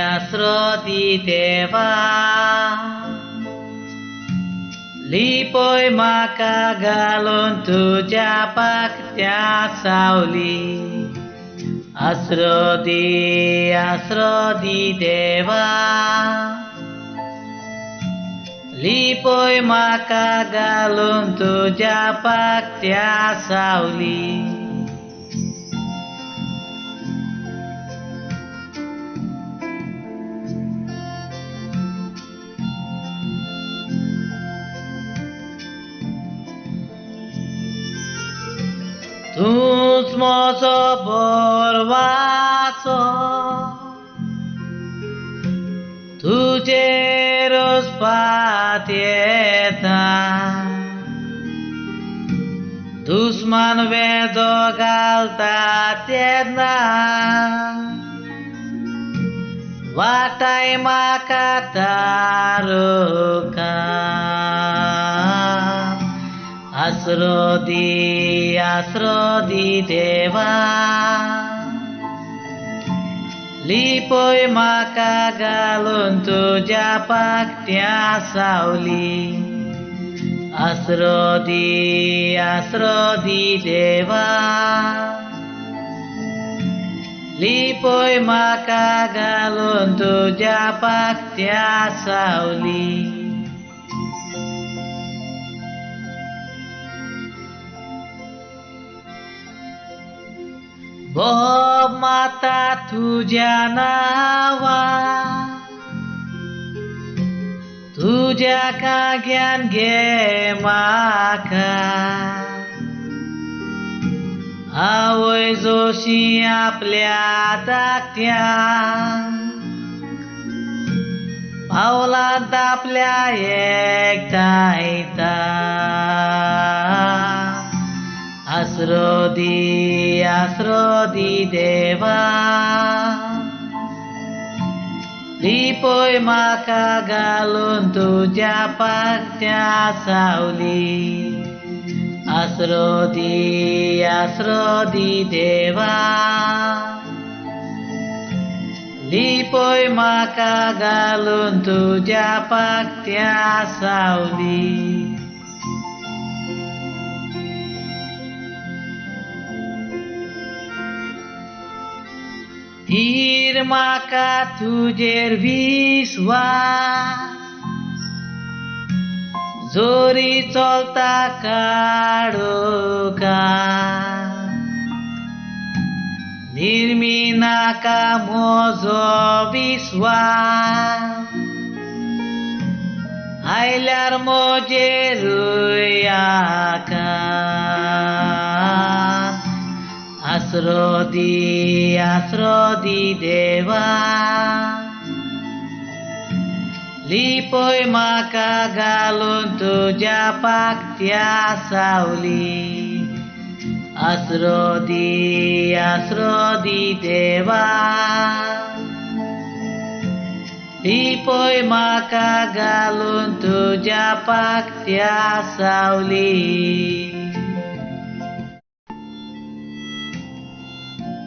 asrodi dewa lipoi maka galon tuja paktia sauli asrodi dewa lipoi maka galon tuja paktia sauli Tus mozo borvaso tujeros patieta tus man vedo galta tierna vatai makataruka asrodi dewa lipoi maka galon tuja paktia sauli asrodi dewa lipoi maka galon tuja paktia sauli Bob mata tuja nawa tuja kagian gemaka awoi zo siap liataktia paula taplia ektaita asrodi dewa lipoi maka galon tuja paktia sauli asrodi dewa lipoi maka galon tuja paktia sauli Irmaka tujer viswas Zori cholta kadoka Nirminaka mozo viswas Ailar mojeruyaka asrodi dewa lipoi maka galon tuja paktia sauli asrodi dewa lipoi maka galon tuja paktia sauli